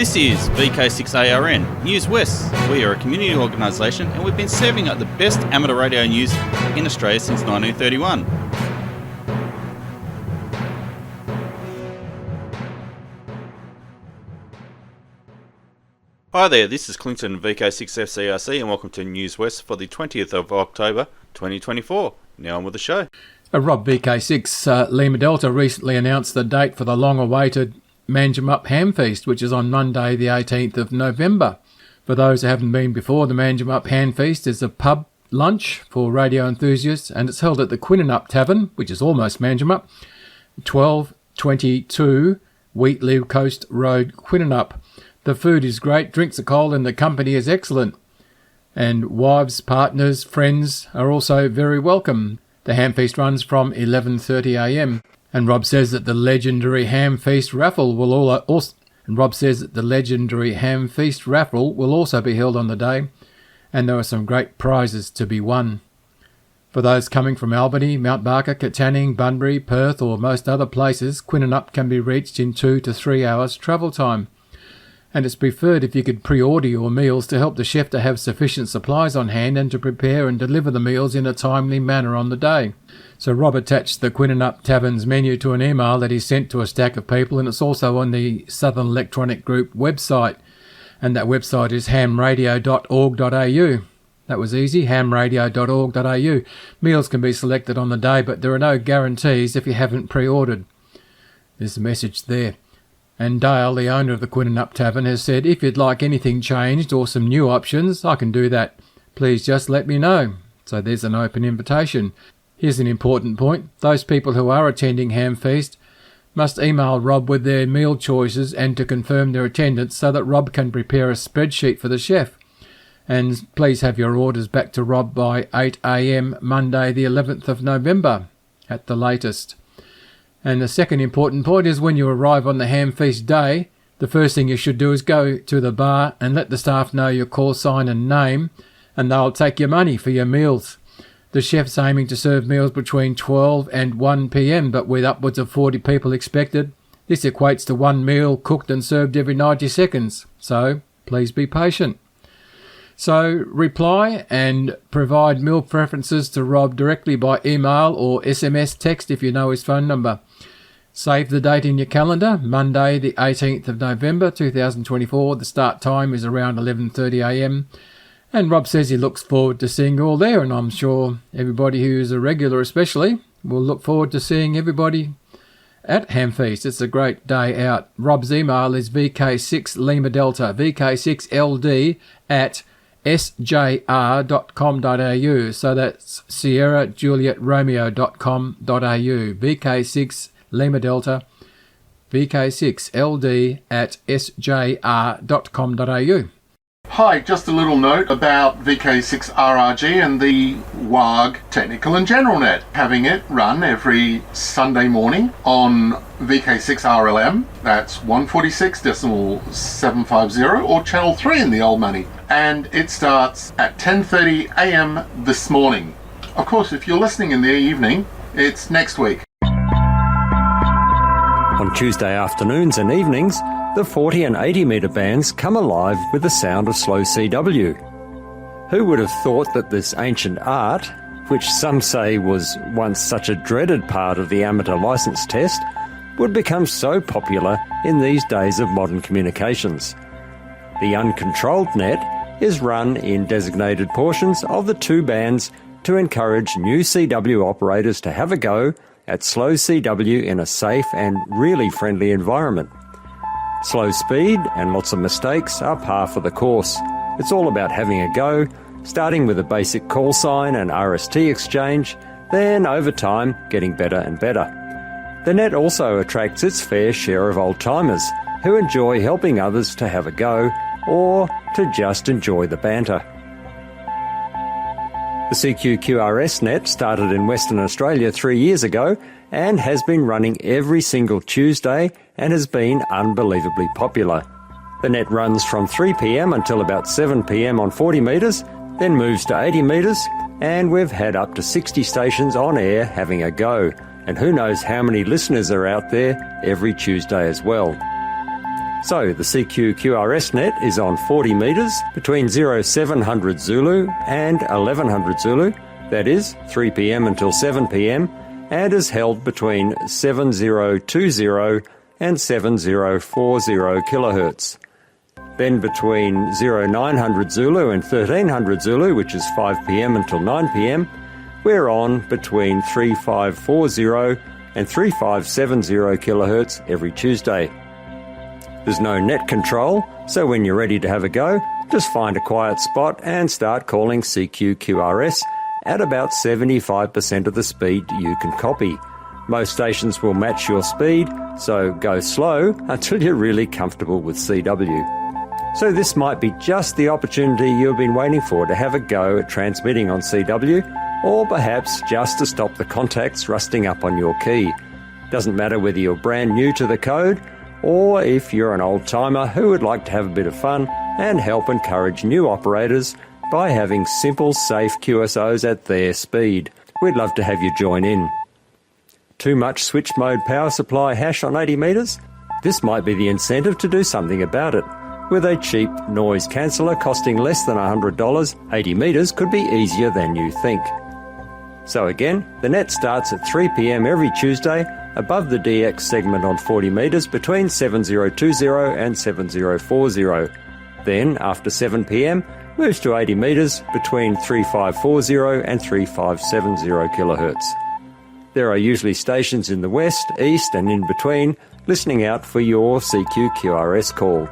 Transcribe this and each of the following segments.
This is VK6ARN, Newswest. We are a community organisation and we've been serving up the best amateur radio news in Australia since 1931. Hi there, this is Clinton VK6FCRC and welcome to Newswest for the 20th of October 2024. Now on with the show. Rob VK6 Lima Delta recently announced the date for the long-awaited Manjimup Ham Feast, which is on Monday the 18th of November. For those who haven't been before, the Manjimup Ham Feast is a pub lunch for radio enthusiasts and it's held at the Quinnanup Tavern, which is almost Manjimup, 1222 Wheatley Coast Road, Quinnanup. The food is great, drinks are cold and the company is excellent. And wives, partners, friends are also very welcome. The ham feast runs from 11:30am. And Rob says that the legendary ham feast raffle will also be held on the day, and there are some great prizes to be won. For those coming from Albany, Mount Barker, Katanning, Bunbury, Perth or most other places, Quinnanup can be reached in 2 to 3 hours travel time. And it's preferred if you could pre-order your meals to help the chef to have sufficient supplies on hand and to prepare and deliver the meals in a timely manner on the day. So Rob attached the Quinnanup Tavern's menu to an email that he sent to a stack of people, and it's also on the Southern Electronic Group website. And that website is hamradio.org.au. That was easy, hamradio.org.au. Meals can be selected on the day, but there are no guarantees if you haven't pre-ordered. There's a message there. And Dale, the owner of the Quinnanup Tavern, has said, if you'd like anything changed or some new options, I can do that. Please just let me know. So there's an open invitation. Here's an important point. Those people who are attending Ham Feast must email Rob with their meal choices and to confirm their attendance so that Rob can prepare a spreadsheet for the chef. And please have your orders back to Rob by 8am Monday the 11th of November at the latest. And the second important point is when you arrive on the Ham Feast day, the first thing you should do is go to the bar and let the staff know your call sign and name, and they'll take your money for your meals. The chef's aiming to serve meals between 12 and 1pm, but with upwards of 40 people expected. This equates to one meal cooked and served every 90 seconds, so please be patient. So reply and provide meal preferences to Rob directly by email or SMS text if you know his phone number. Save the date in your calendar, Monday the 18th of November 2024. The start time is around 11:30am. And Rob says he looks forward to seeing you all there, and I'm sure everybody who's a regular especially will look forward to seeing everybody at Ham Feast. It's a great day out. Rob's email is VK6 Lima Delta, VK6LD at sjr.com.au. So that's Sierra Juliet Romeo.com.au. VK6 Lima Delta, VK6LD at sjr.com.au. Hi, just a little note about VK6RRG and the WARG Technical and General Net. Having it run every Sunday morning on VK6RLM, that's 146.750 or Channel 3 in the old money. And it starts at 10:30am this morning. Of course, if you're listening in the evening, it's next week. On Tuesday afternoons and evenings, the 40 and 80 metre bands come alive with the sound of slow CW. Who would have thought that this ancient art, which some say was once such a dreaded part of the amateur licence test, would become so popular in these days of modern communications? The uncontrolled net is run in designated portions of the two bands to encourage new CW operators to have a go at slow CW in a safe and really friendly environment. Slow speed and lots of mistakes are par for the course. It's all about having a go, starting with a basic call sign and RST exchange, then over time getting better and better. The net also attracts its fair share of old-timers who enjoy helping others to have a go or to just enjoy the banter. The CQQRS net started in Western Australia 3 years ago and has been running every single Tuesday and has been unbelievably popular. The net runs from 3pm until about 7pm on 40 metres, then moves to 80 metres, and we've had up to 60 stations on air having a go, and who knows how many listeners are out there every Tuesday as well. So the CQ QRS net is on 40 metres between 0700 Zulu and 1100 Zulu, that is 3 p.m. until 7 p.m, and is held between 7020 and 7040 kHz. Then between 0900 Zulu and 1300 Zulu, which is 5 p.m. until 9 p.m, we're on between 3540 and 3570 kHz every Tuesday. There's no net control, so when you're ready to have a go, just find a quiet spot and start calling CQ-QRS at about 75% of the speed you can copy. Most stations will match your speed, so go slow until you're really comfortable with CW. So this might be just the opportunity you've been waiting for to have a go at transmitting on CW, or perhaps just to stop the contacts rusting up on your key. Doesn't matter whether you're brand new to the code, or if you're an old-timer who would like to have a bit of fun and help encourage new operators by having simple, safe QSOs at their speed. We'd love to have you join in. Too much switch mode power supply hash on 80 metres? This might be the incentive to do something about it. With a cheap noise canceller costing less than $100, 80 metres could be easier than you think. So again, the net starts at 3 p.m. every Tuesday above the DX segment on 40 metres between 7020 and 7040. Then, after 7 p.m, moves to 80 metres between 3540 and 3570 kHz. There are usually stations in the west, east and in between listening out for your CQ-QRS call.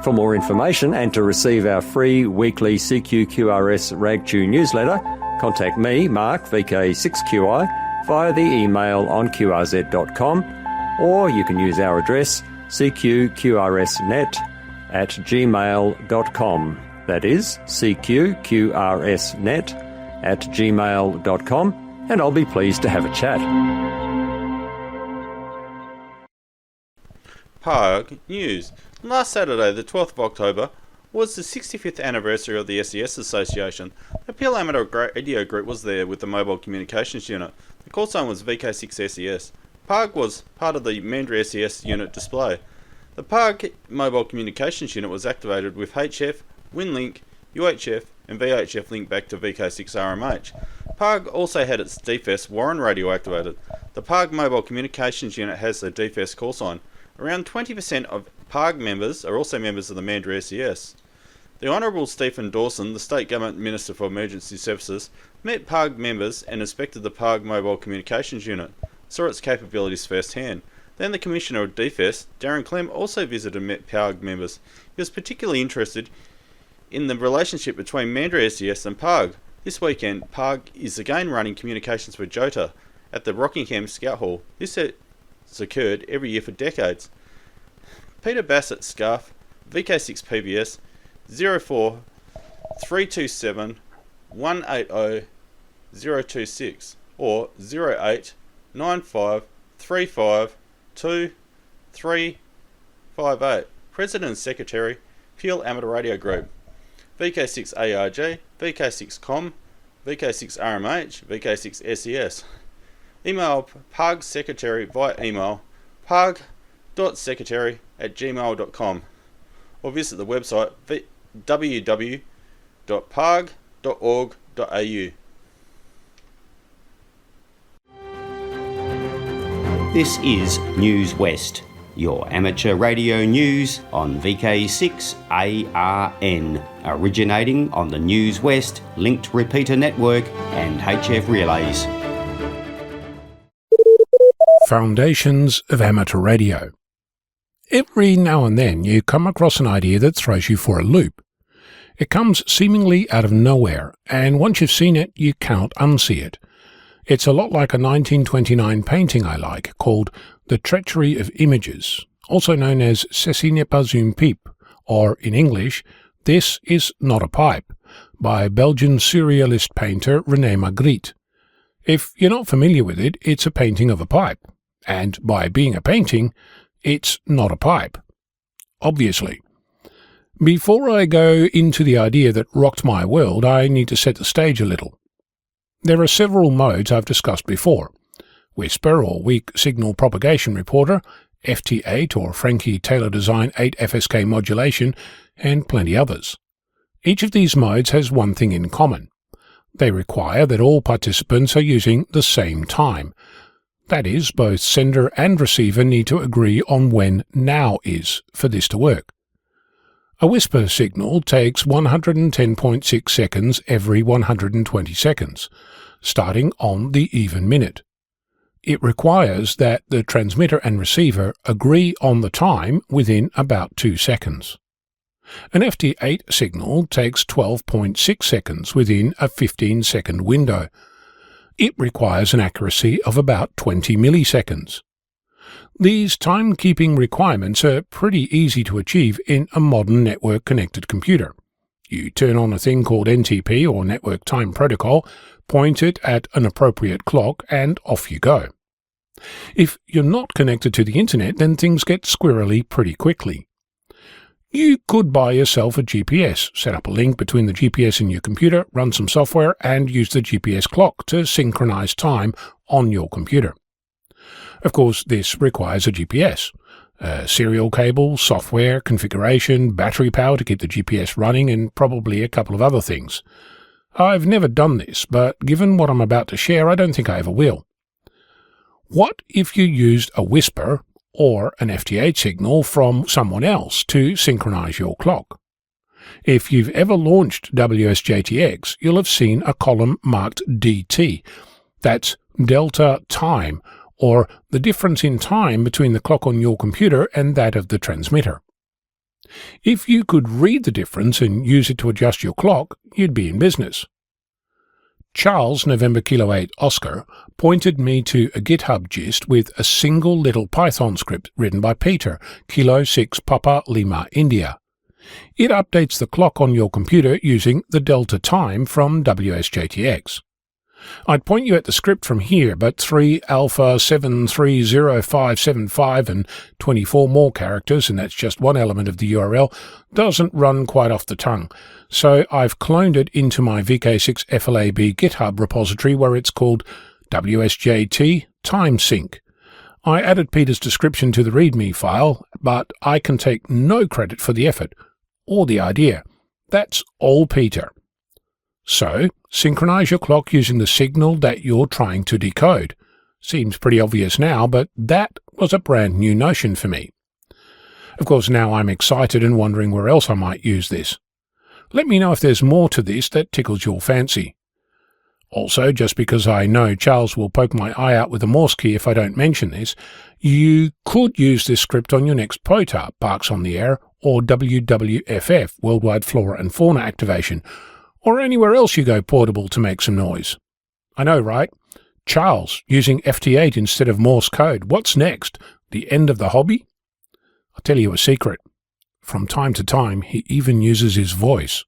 For more information and to receive our free weekly CQ-QRS RagTune newsletter, contact me, Mark, VK6QI, via the email on qrz.com, or you can use our address cqqrsnet@gmail.com. That is cqqrsnet@gmail.com, and I'll be pleased to have a chat. Parg News. Last Saturday, the 12th of October, was the 65th anniversary of the SES Association. The Peel Amateur Radio Group was there with the Mobile Communications Unit. The call sign was VK6SES. Parg was part of the Mandurah SES unit display. The Parg Mobile Communications Unit was activated with HF, WinLink, UHF and VHF linked back to VK6RMH. Parg also had its DFS Warren radio activated. The Parg Mobile Communications Unit has the DFS call sign. Around 20% of Parg members are also members of the Mandurah SES. The Honourable Stephen Dawson, the State Government Minister for Emergency Services, met Parg members and inspected the Parg Mobile Communications Unit, saw its capabilities firsthand. Then the Commissioner of DFS, Darren Clem, also visited and met Parg members. He was particularly interested in the relationship between Mandurah SES and Parg. This weekend, Parg is again running communications for Jota at the Rockingham Scout Hall. This has occurred every year for decades. Peter Bassett, Scarf, VK6 PBS, 04 327 180 026 or 08 95 35 2 358. President and Secretary, Peel Amateur Radio Group. VK6 ARG, VK6 COM, VK6 RMH, VK6 SES. Email Parg Secretary via email parg.secretary@gmail.com or visit the website www.parg.org.au. This is Newswest, your amateur radio news on VK6ARN, originating on the Newswest linked repeater network and HF relays. Foundations of Amateur Radio. Every now and then you come across an idea that throws you for a loop. It comes seemingly out of nowhere, and once you've seen it, you cannot unsee it. It's a lot like a 1929 painting I like, called The Treachery of Images, also known as Ceci n'est pas une pipe, or in English, This is Not a Pipe, by Belgian surrealist painter René Magritte. If you're not familiar with it, it's a painting of a pipe. And by being a painting, it's not a pipe. Obviously. Before I go into the idea that rocked my world, I need to set the stage a little. There are several modes I've discussed before: Whisper or Weak Signal Propagation Reporter, FT8 or Frankie Taylor Design 8 FSK modulation, and plenty others. Each of these modes has one thing in common. They require that all participants are using the same time. That is, both sender and receiver need to agree on when now is for this to work. A whisper signal takes 110.6 seconds every 120 seconds, starting on the even minute. It requires that the transmitter and receiver agree on the time within about 2 seconds. An FT8 signal takes 12.6 seconds within a 15-second window. It requires an accuracy of about 20 milliseconds. These timekeeping requirements are pretty easy to achieve in a modern network-connected computer. You turn on a thing called NTP or Network Time Protocol, point it at an appropriate clock, and off you go. If you're not connected to the internet, then things get squirrely pretty quickly. You could buy yourself a GPS, set up a link between the GPS and your computer, run some software, and use the GPS clock to synchronize time on your computer. Of course, this requires a GPS, serial cable, software, configuration, battery power to keep the GPS running, and probably a couple of other things. I've never done this, but given what I'm about to share, I don't think I ever will. What if you used a whisper or an FT8 signal from someone else to synchronize your clock? If you've ever launched WSJTX, you'll have seen a column marked DT. That's Delta Time, or the difference in time between the clock on your computer and that of the transmitter. If you could read the difference and use it to adjust your clock, you'd be in business. Charles November Kilo 8 Oscar pointed me to a GitHub gist with a single little Python script written by Peter, Kilo 6 Papa Lima India. It updates the clock on your computer using the Delta Time from WSJTX. I'd point you at the script from here, but 3 alpha 730575 and 24 more characters, and that's just one element of the URL, doesn't run quite off the tongue. So I've cloned it into my VK6 FLAB GitHub repository where it's called WSJT TimeSync. I added Peter's description to the README file, but I can take no credit for the effort or the idea. That's all Peter. So, synchronize your clock using the signal that you're trying to decode. Seems pretty obvious now, but that was a brand new notion for me. Of course, now I'm excited and wondering where else I might use this. Let me know if there's more to this that tickles your fancy. Also, just because I know Charles will poke my eye out with a Morse key if I don't mention this, you could use this script on your next POTA, Parks on the Air, or WWFF, Worldwide Flora and Fauna Activation, or anywhere else you go portable to make some noise. I know, right? Charles, using FT8 instead of Morse code. What's next? The end of the hobby? I'll tell you a secret. From time to time, he even uses his voice.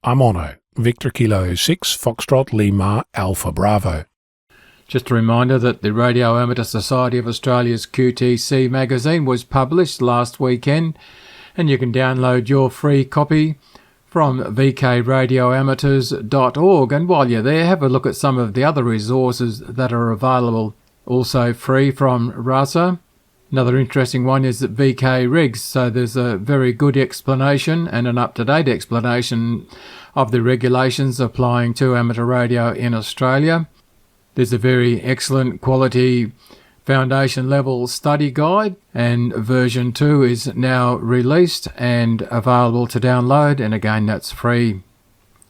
I'm Ono, Victor Kilo 6 Foxtrot Lima Alpha Bravo. Just a reminder that the Radio Amateur Society of Australia's QTC magazine was published last weekend, and you can download your free copy from vkradioamateurs.org. And while you're there, have a look at some of the other resources that are available, also free from RASA. Another interesting one is at VK Rigs, so there's a very good explanation and an up-to-date explanation of the regulations applying to amateur radio in Australia. There's a very excellent quality foundation level study guide, and version 2 is now released and available to download, and again that's free.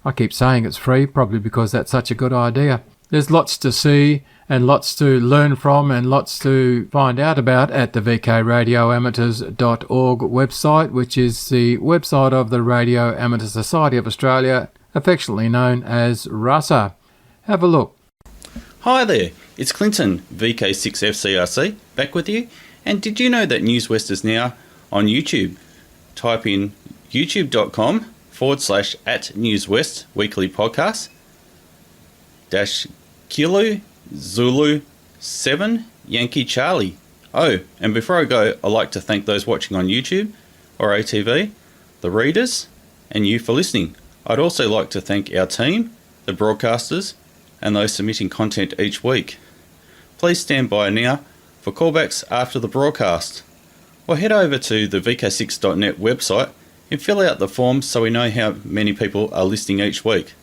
I keep saying it's free, probably because that's such a good idea. There's lots to see and lots to learn from and lots to find out about at the vkradioamateurs.org website, which is the website of the Radio Amateur Society of Australia, affectionately known as RASA. Have a look. Hi there, it's Clinton, VK6FCRC, back with you. And did you know that Newswest is now on YouTube? Type in youtube.com/@Newswest weekly podcast -Kilo Zulu 7 Yankee Charlie. Oh, and before I go, I'd like to thank those watching on YouTube or ATV, the readers, and you for listening. I'd also like to thank our team, the broadcasters, and those submitting content each week. Please stand by now for callbacks after the broadcast. Or head over to the vk6.net website and fill out the forms so we know how many people are listening each week.